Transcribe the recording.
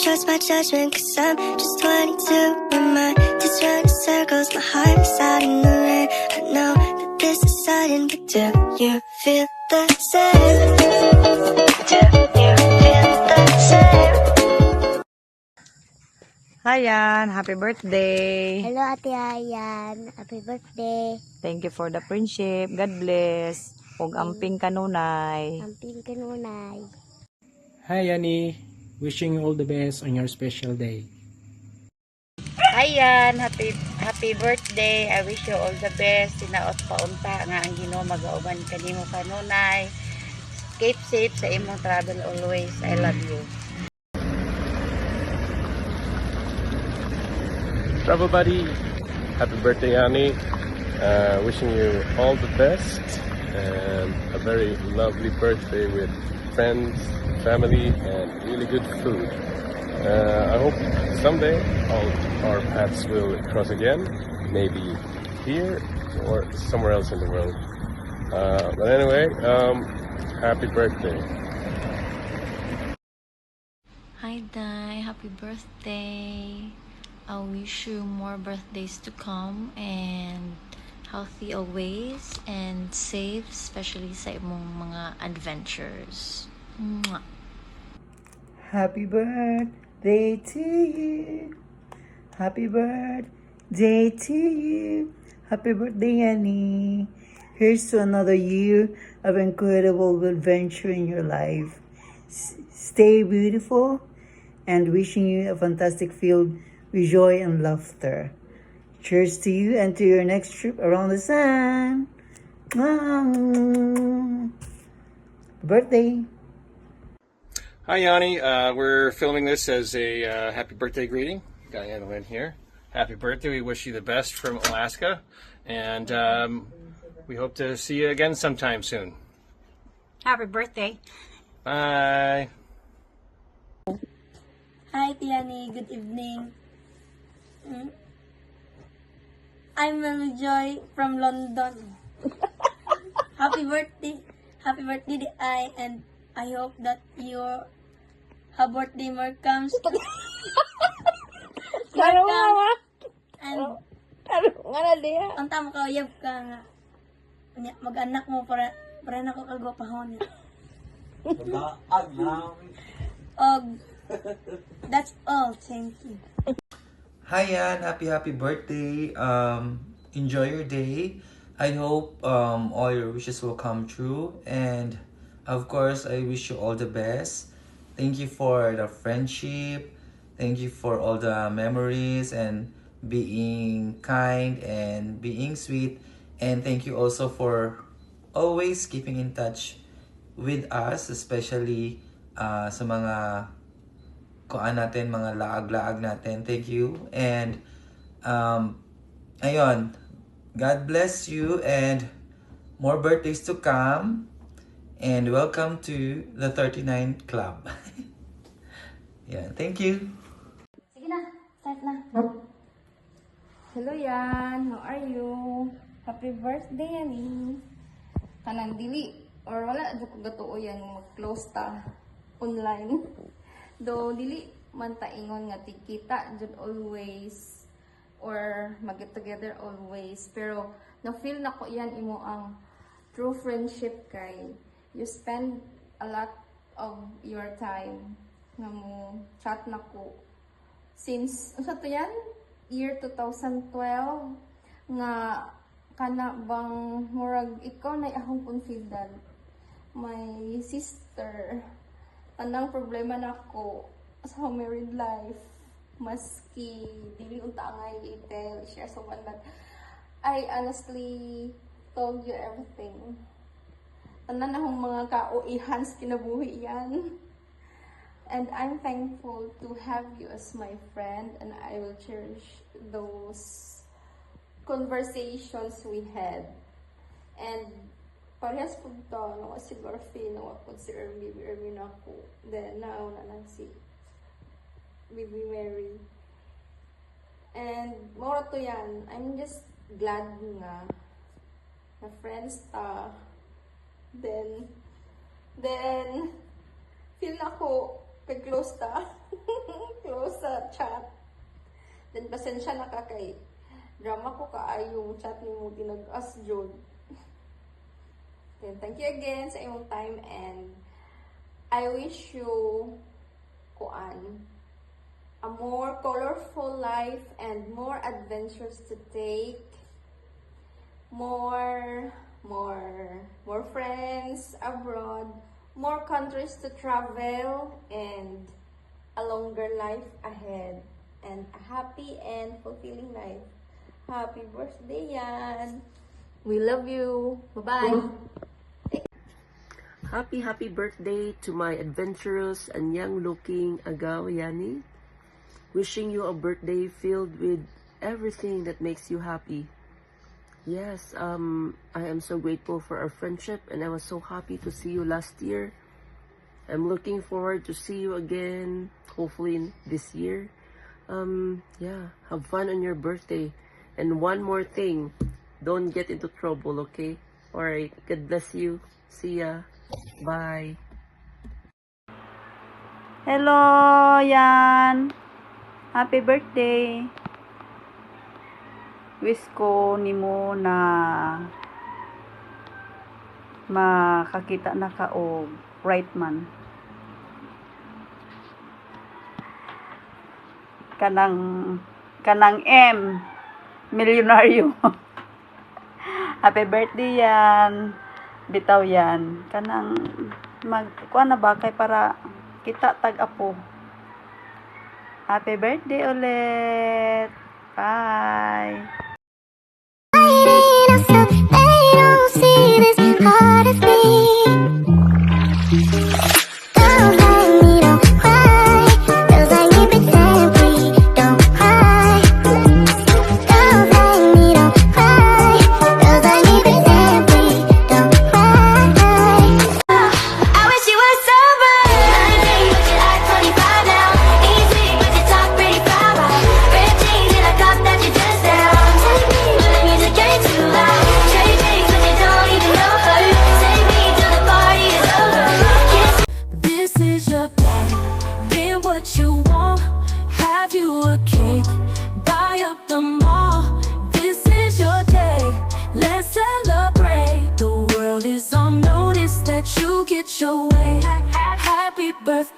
trust my judgment, cause I'm just 22. My mind is running circles, my heart is out in the rain. I know that this is sudden, but do you feel the same? Do you feel the same? Hayan, happy birthday. Hello, Ate Ayan. Happy birthday. Thank you for the friendship. God bless. Ug amping kanunay. Amping kanunay. Hi, Annie. Wishing you all the best on your special day. Ayan, happy birthday. I wish you all the best. Tinaot paunta nga ang Ginoo magauban kanimo kanunay. Keep safe sa imong travel always. I love you. Travel buddy, happy birthday Annie, wishing you all the best and a very lovely birthday with friends, family and really good food. I hope someday all our paths will cross again, maybe here or somewhere else in the world. But anyway, happy birthday. Hi Dai, happy birthday. I wish you more birthdays to come and healthy always and safe, especially sa imong mga adventures. Mwah. Happy birthday to you. Happy birthday to you. Happy birthday, Annie. Here's to another year of incredible adventure in your life. Stay beautiful and wishing you a fantastic field with joy and laughter. Cheers to you and to your next trip around the sun. Birthday. Hi Yanni, we're filming this as a happy birthday greeting. Diana Lynn here. Happy birthday. We wish you the best from Alaska and we hope to see you again sometime soon. Happy birthday. Bye. Hi Tiani, good evening. I'm Mel Joy from London. Happy birthday and I hope that your birthday more comes. And ang tama ka uyab ka nga. Mag-anak mo para na ko kagwapahon. That's all. Thank you. Hi Yan, happy birthday. Enjoy your day. I hope all your wishes will come true, and of course I wish you all the best. Thank you for the friendship. Thank you for all the memories and being kind and being sweet, and thank you also for always keeping in touch with us, especially sa mga kuan natin, mga laag-laag natin. Thank you. And ayun, God bless you and more birthdays to come. And welcome to the 39 Club. Yeah, thank you. Sige na, start na. Hello Yan, how are you? Happy birthday Yanni. Kanang dili or wala jud ko gatuo yan mag-close ta online. Though dili man ta ingon nga tikita jud always or mag-get together always, pero na feel na ko yan imo ang true friendship kay you spend a lot of your time nga mo chat na ko since unsa to yan year 2012 nga kana bang murag ikaw na akong confidant, my sister. Anang problema na ako sa married life, maski dili unta ngay i-tell, share someone, but I honestly told you everything. Tanan akong mga kauihans kinabuhi yan. And I'm thankful to have you as my friend, and I will cherish those conversations we had. And parehas po ito, no, si Gorfie, no, ako si Ermi na ako. Then, now, na si Baby Mary. And, more to yan, I'm just glad nga na friends ta. Then, feel na ko, close ta. close sa chat. Then pasensya na ka kay drama ko kaayong chat ni mo tinag-as jud. Then thank you again sa imong time and I wish you a more colorful life and more adventures to take. More friends abroad, more countries to travel, and a longer life ahead, and a happy and fulfilling life. Happy birthday, Yan! We love you. Bye-bye. Happy birthday to my adventurous and young-looking agaw, Yani. Wishing you a birthday filled with everything that makes you happy. Yes, I am so grateful for our friendship, and I was so happy to see you last year. I'm looking forward to see you again, hopefully this year. Yeah, have fun on your birthday. And one more thing, don't get into trouble, okay? Alright, God bless you. See ya. Bye. Hello, Yan. Happy birthday. Wish ko nimo na makakita na ka og right man. Kanang M, milyonaryo. Happy birthday, Yan. Bitaw yan. Kanang kuha na ba kay para kita tag-apo. Happy birthday ulit. Bye. They don't see this part of me. Don't hide me, don't cry. Feels like we've been set free. Don't cry. Don't hide me, don't cry. Feels like we've been set free. Don't cry. I wish you were sober. 19, but you're like 25 now. Ain't sweet, but you talk pretty proud. Red jeans and a cup that you just down. But the music ain't too loud. Trade things, but you don't even know her. Save me till the party is over. This is your bag, get what you want. Have you a cake, buy up the mall. This is your day, let's celebrate. The world is on notice that you get your way. Happy birthday.